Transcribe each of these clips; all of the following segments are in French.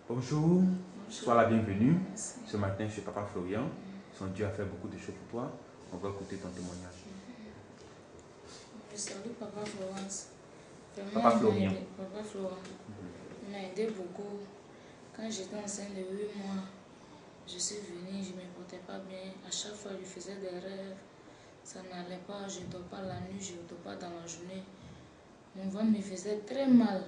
Bonjour, sois la bienvenue. Ce matin, chez Papa Florian. Son Dieu a fait beaucoup de choses pour toi. On va écouter ton témoignage. Je salue Papa Florence. Papa Florian. Papa Florent. Il m'a aidé beaucoup. Quand j'étais enceinte de 8 mois, je suis venue, je ne me portais pas bien. À chaque fois, je faisais des rêves. Ça n'allait pas, je ne dors pas la nuit, je ne dors pas dans la journée. Mon ventre me faisait très mal.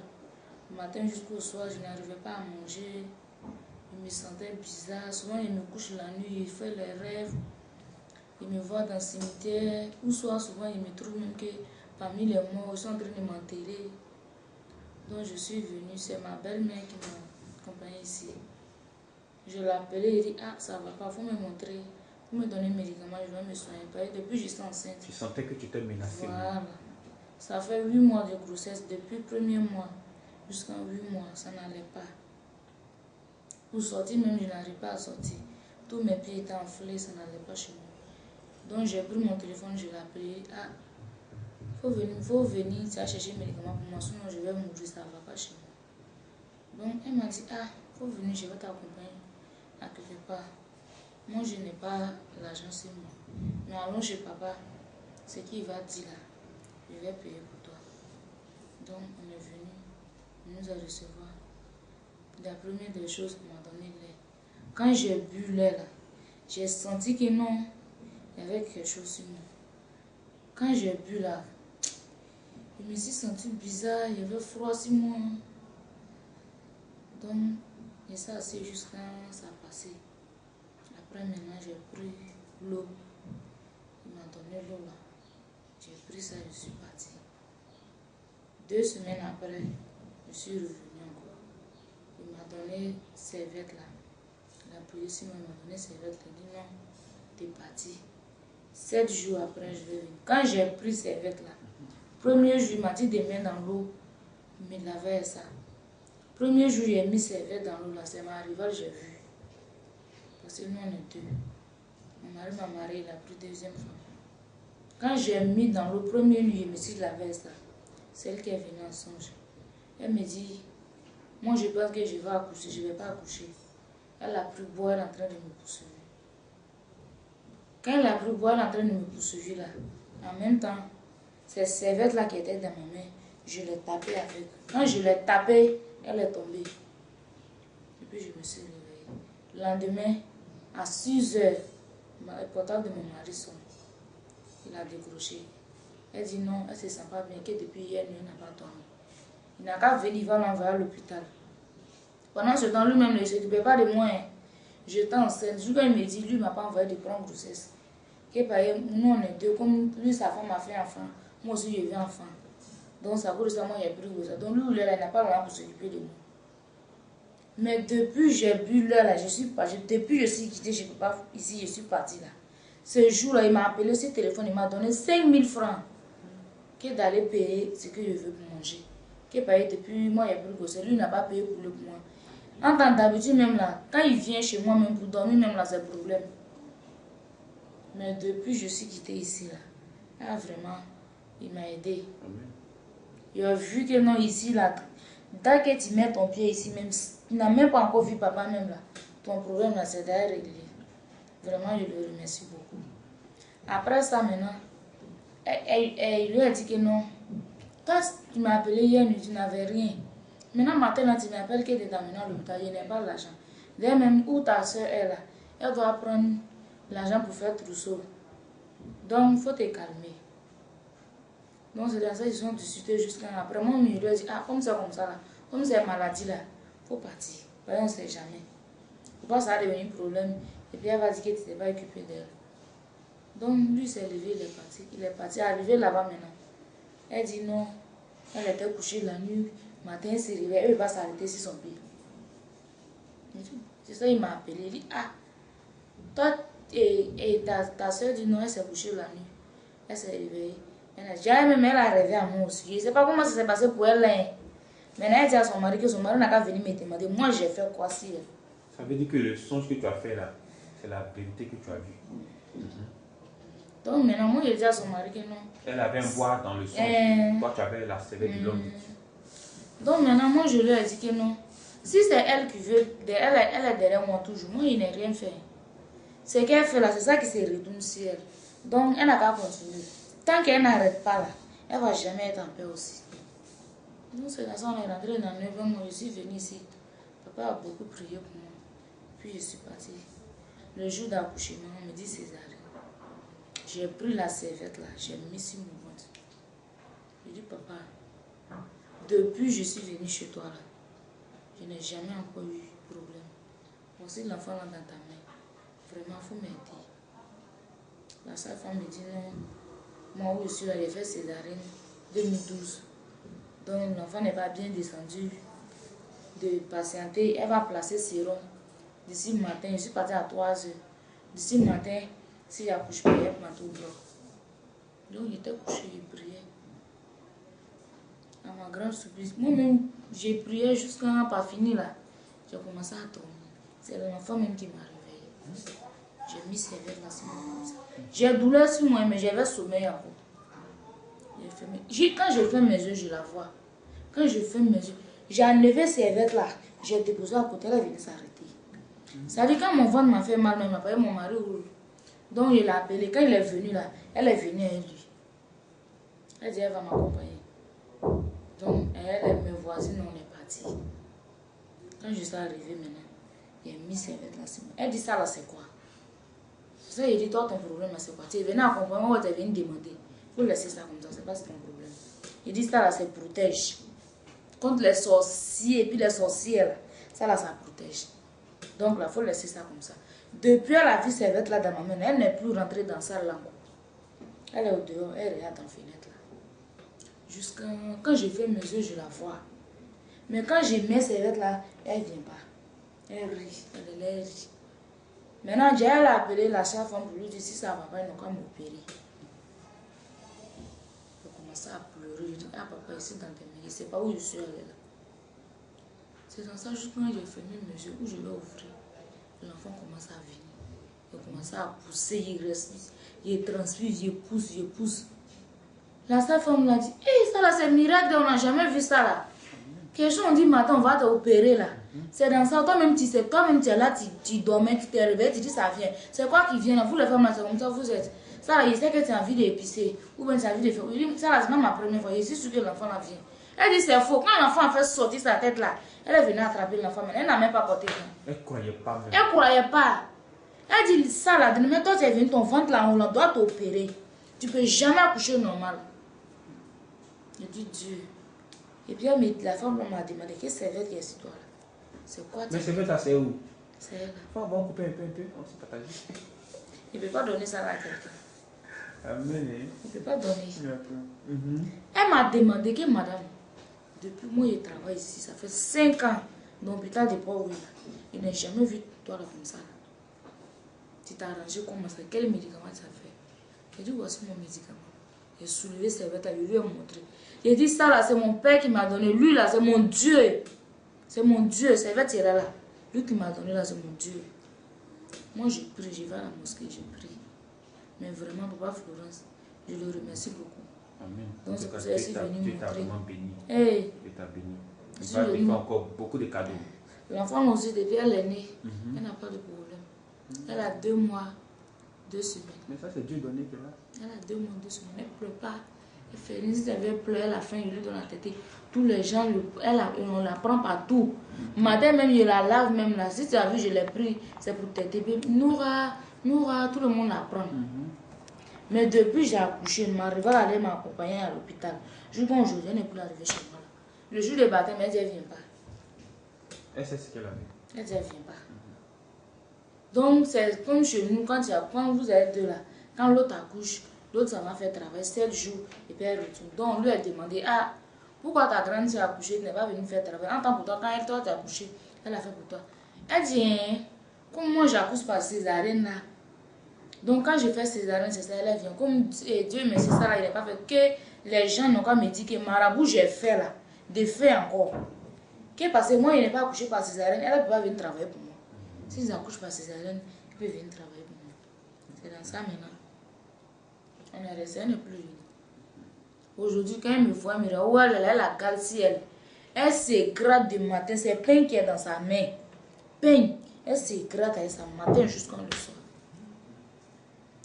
Le matin jusqu'au soir, je n'arrivais pas à manger. Je me sentais bizarre. Souvent, il me couche la nuit, il fait les rêves. Il me voit dans le cimetière. Ou soit, souvent, il me trouve même que parmi les morts, ils sont en train de m'enterrer. Donc, je suis venue. C'est ma belle-mère qui m'a accompagnée ici. Je l'ai appelée et dit, ah, ça va pas, il faut me montrer. Il faut me donner un médicament, je vais me soigner. Depuis que je suis enceinte. Tu sentais que tu étais menacée. Voilà. Ça fait 8 mois de grossesse. Depuis le premier mois jusqu'à 8 mois, ça n'allait pas. Pour sortir même, je n'arrivais pas à sortir. Tous mes pieds étaient enflés, ça n'allait pas chez moi. Donc j'ai pris mon téléphone, je l'ai appelé. Ah, faut venir, tu vas chercher un médicament pour moi, sinon je vais mourir, ça ne va pas chez moi. Donc elle m'a dit, ah, faut venir, je vais t'accompagner à quelque part. Moi, je n'ai pas l'argent sur moi. Mais allons chez papa, ce qu'il va dire là, je vais payer pour toi. Donc on est venu, il nous a recevoir. La première des choses qu'on m'a donné lait. Quand j'ai bu lait là, j'ai senti que non, il y avait quelque chose sur moi. Quand j'ai bu là, je me suis senti bizarre, il y avait froid sur moi. Donc, je suis assis jusqu'à ça passer. Après maintenant, j'ai pris l'eau. Il m'a donné l'eau là. J'ai pris ça, je suis partie. 2 semaines après, je suis revenue encore. Il m'a donné serviette là. La police m'a donné serviette. Il dit non, t'es parti. 7 jours après, je vais venir. Quand j'ai pris serviette là, premier jour, il m'a dit de mettre dans l'eau, me laver ça. Premier jour, j'ai mis serviette dans l'eau là, c'est ma rivale, j'ai vu. Parce que nous, on est 2. Mon mari m'a marié, il a pris 2e femme. Quand j'ai mis dans l'eau, premier nuit, je me suis lavé ça. C'est elle qui est venue en songe. Elle me dit, moi je pense que je vais accoucher, je ne vais pas accoucher. Elle a pris boire, elle est en train de me poursuivre. Quand elle a pris boire, elle est en train de me poursuivre là. En même temps, ces serviettes là qui étaient dans ma main, je les tapais avec. Quand je les tapais, elle est tombée. Et puis je me suis réveillée. Le lendemain, à 6 heures, le portable de mon mari sonne. Il a décroché. Elle dit non, elle ne se sent pas bien, que depuis hier, il n'a pas dormi. Il n'a qu'à venir, il va l'envoyer à l'hôpital. Pendant ce temps, lui-même ne s'occupait pas de moi. J'étais enceinte. Quand il me dit, lui ne m'a pas envoyé de grande grossesse. Que nous, on est 2. Comme lui, sa femme a fait enfant, moi aussi, je veux enfant. Donc, ça cause de ça, moi, il a pris grossesse. Donc, lui, il n'a pas le pour s'occuper de moi. Mais depuis que j'ai bu l'heure, là, depuis que je suis quittée chez papa, ici, je suis partie là. Ce jour-là, il m'a appelé sur le téléphone, il m'a donné 5000 francs. Que d'aller payer ce que je veux pour manger. Que payer depuis moi, il n'y a plus de grossesse. Lui, il n'a pas payé pour le moi. En tant d'habitude, même là, quand il vient chez moi, même pour dormir, même là, c'est le problème. Mais depuis que je suis quittée ici, là, vraiment, il m'a aidé. Il a vu que non, ici, là, dès que tu mets ton pied ici, même, tu n'as même pas encore vu papa, même là, ton problème, là, c'est d'ailleurs réglé. Vraiment, je le remercie beaucoup. Après ça, maintenant, elle lui a dit que non. Quand tu m'as appelé hier nuit, tu n'avais rien. Maintenant, matin, là, tu m'appelles que tu es dans l'hôpital, je n'ai pas l'argent. D'ailleurs, même où ta soeur est là, elle doit prendre l'argent pour faire trousseau. Donc, il faut te calmer. Donc, c'est dans ça qu'ils sont discutés jusqu'à après. Moi, je lui ai dit, ah, comme ça, là, comme c'est maladie là, il faut partir. Parce qu'on ne sait jamais. Il ne faut pas ça devenir un problème. Et puis, elle va dire que tu ne t'es pas occupé d'elle. Donc, lui s'est levé, il est parti. Il est parti, arrivé là-bas maintenant. Elle dit non. Elle était couchée la nuit. Matin, elle s'est réveillée. Elle va s'arrêter sur son pied. C'est ça, il m'a appelé. Il dit, ah, toi et ta soeur dit non, elle s'est couchée la nuit. Elle s'est réveillée. Elle a dit, ah, même elle a rêvé à moi aussi. Je ne sais pas comment ça s'est passé pour elle. Hein. Maintenant, elle dit à son mari que son mari n'a qu'à venir me demander. Moi, j'ai fait quoi si elle. Ça veut dire que le songe que tu as fait là, c'est la vérité que tu as vue. Donc maintenant, moi, je dis à son mari que non. Elle avait un bois dans le songe. Toi, tu avais la serviette de l'homme. Donc maintenant, moi, je lui ai dit que non. Si c'est elle qui veut, elle est derrière moi toujours. Moi, je n'ai rien fait. Ce qu'elle fait là, c'est ça qui se retourne sur elle. Donc, elle n'a qu'à continuer. Tant qu'elle n'arrête pas là, elle ne va jamais être en paix aussi. Donc, c'est dans ça on est rentré dans 9 mois. Je suis venue ici. Papa a beaucoup prié pour moi. Puis, je suis partie. Le jour d'accouchement, on me dit césarienne. J'ai pris la serviette là, j'ai mis sur mon ventre. Je dis, papa, depuis que je suis venue chez toi là, je n'ai jamais encore eu de problème. Voici l'enfant là dans ta main. Vraiment, il faut m'aider. La sage-femme me dit non. Moi, où je suis là, j'ai fait césarienne 2012. Donc, l'enfant n'est pas bien descendu de patienter. Elle va placer sérum. D'ici le matin, je suis partie à 3 heures. D'ici le matin, si j'accouche pas, elle m'a tout bloqué. Donc, j'étais couchée, je priais. À ma grande surprise, moi-même, j'ai prié jusqu'à pas fini là. J'ai commencé à dormir. C'est l'enfant même qui m'a réveillée. J'ai mis ses verres là sur moi comme ça. J'ai douleur sur moi, mais j'avais sommeil encore. Quand je ferme mes yeux, je la vois. Quand je ferme mes yeux, j'ai enlevé ses verres là. J'ai déposé à côté, elle est venue s'arrêter. Ça dit quand mon ventre m'a fait mal, il m'a appelé mon mari. Donc il l'a appelé. Quand il est venu là, elle est venue avec lui. Elle dit elle va m'accompagner. Donc elle est mes voisines, on est parti. Quand je suis arrivée maintenant, j'ai mis ses vêtements là sur moi. Elle dit ça là c'est quoi? Ça il dit toi ton problème là c'est quoi? Tu es venu accompagner moi, tu es venu demander. Il faut laisser ça comme ça, c'est pas ton problème. Il dit ça là c'est protège. Contre les sorciers et puis les sorcières, ça là ça protège. Donc là, il faut laisser ça comme ça. Depuis elle a vu ses vêtements là dans ma main, elle n'est plus rentrée dans ça là. Elle est au dehors, elle regarde dans la fenêtre là. Jusqu'à quand je fais mes yeux, je la vois. Mais quand je mets ses vêtements là, elle ne vient pas. Elle rit, elle rit. Maintenant, j'ai appelé la sage-femme pour lui dire si ça ne va pas, ils n'ont qu'à m'opérer. Je commence à pleurer. Je dis, ah papa, ici dans tes mains, je ne sais pas où je suis allée là. C'est dans ça, juste quand j'ai fermé mes yeux, où je l'ai ouvert, l'enfant commence à venir. Il commence à pousser, il respire, il transpire, il pousse. La sage-femme l'a dit, hé, ça là c'est miracle, on n'a jamais vu ça là. Quelque chose, on dit, maintenant on va t'opérer là. C'est dans ça, toi-même tu sais, toi-même tu es là, tu dormais, tu t'es réveillé, tu dis ça vient. C'est quoi qui vient là? Vous les femmes là, c'est comme ça, vous êtes. Ça là, il sait que tu as envie d'épicer, ou bien tu as envie de faire. Il dit, ça là, c'est pas ma première fois, je suis sûre que l'enfant là vient. Elle dit, c'est faux. Quand l'enfant a fait sortir sa tête là, elle est venue attraper l'enfant, mais elle n'a même pas porté. Elle croyait pas. Même. Elle croyait pas. Elle dit, ça là, mais toi tu es venu, ton ventre là, on doit t'opérer. Tu peux jamais accoucher normal. Je dis, Dieu. Et puis la femme m'a demandé, qu'est-ce que c'est vrai qui est sur toi là? C'est quoi? Mais c'est vrai, ça c'est où? C'est elle. On va couper un peu, on s'est partagé. Il ne peut pas donner ça à quelqu'un. Amen. Il ne peut pas donner. Elle m'a demandé que madame, depuis moi je travaille ici, ça fait 5 ans dans l'hôpital de Port-Louis. Je n'ai jamais vu toi là comme ça. Là. Tu t'es arrangé comment ça? Quel médicament tu as fait? J'ai dit, voici mon médicament. J'ai soulevé ses vêtements, je lui ai montré. J'ai dit, ça là, c'est mon père qui m'a donné. Lui là, c'est mon Dieu. C'est mon Dieu, c'est vrai, là. Lui qui m'a donné là, c'est mon Dieu. Moi, je prie, je vais à la mosquée, je prie. Mais vraiment, Papa Florence, je le remercie beaucoup. Amen. Donc, c'est pour ça que je suis venue montrer. Tu t'as vraiment béni. Hey. Tu t'as béni. Il va lui faire encore beaucoup de cadeaux. L'enfant aussi, depuis elle est née, elle n'a pas de problème. Elle a 2 mois, 2 semaines. Mais ça, c'est Dieu donné qu'elle a. Elle a 2 mois, 2 semaines. Elle ne pleure pas. Elle fait une si elle veut pleurer, elle a faim, il lui donne la tête. Tous les gens, on la prend partout. Matin même, je la lave même là. Si tu as vu, je l'ai pris, c'est pour t'aider. Noura, tout le monde la prend. Mais depuis que j'ai accouché, ma rival allait m'accompagner à l'hôpital. Jusqu'à aujourd'hui, elle n'est plus arrivée chez moi. Le jour de baptême, elle dit, elle ne vient pas. Elle sait ce qu'elle a vu. Elle dit, elle ne vient pas. Donc, c'est comme chez nous, quand vous êtes deux là, quand l'autre accouche, l'autre ça va faire travailler 7 jours et puis elle retourne. Donc, on lui a demandé, ah, pourquoi ta grande soeur a accouché, tu n'es pas venue faire travail? En tant pour toi, quand toi t'as accouché, elle a fait pour toi. Elle dit, hein, comme moi j'accouche par césarienne là. Donc, quand je fais césarienne, c'est ça, elle vient. Comme Dieu merci, ça là, il n'est pas fait. Que les gens n'ont qu'à me dire que marabout, j'ai fait là, des faits encore. Que parce que moi, il n'est pas accouché par césarienne, elle ne peut pas venir travailler pour moi. Si ils accouchent par césarienne, ils peuvent venir travailler pour moi. C'est dans ça maintenant. On est resté, elle n'est plus venue. Aujourd'hui, quand elle me voit, elle me dit, oh, elle a la gale si elle. Elle se gratte du matin. C'est pain qui est dans sa main. Pain. Elle se gratte avec sa matin jusqu'à le soir.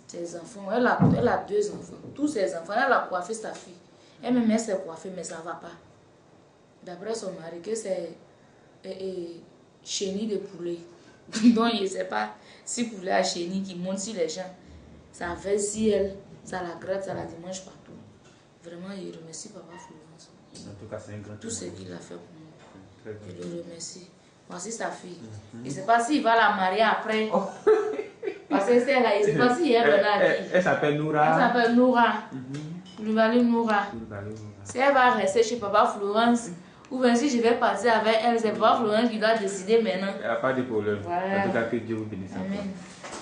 Ses enfants, elle a 2 enfants. Tous ses enfants, elle a coiffé sa fille. Elle-même, elle s'est coiffée, mais ça ne va pas. D'après son mari, que c'est chenille de poulet. Donc, je ne sais pas si poulet à chenille qui monte sur les gens. Ça fait si elle, ça la gratte, ça la dimanche partout. Vraiment, je remercie Papa Florence. En tout cas, c'est un grand Tout ce qu'il a fait pour moi. Très Je le remercie. Voici sa fille. Je ne sais pas s'il va la marier après. Oh. Parce que c'est là, je ne sais pas si elle va la Elle s'appelle Noura. Elle s'appelle Noura. Noura. Noura. Si elle va rester chez Papa Florence, ou bien si je vais partir avec elle, c'est Papa Florence qui doit décider maintenant. Il n'y a pas de problème. Voilà. En tout cas, que Dieu vous bénisse. Amen.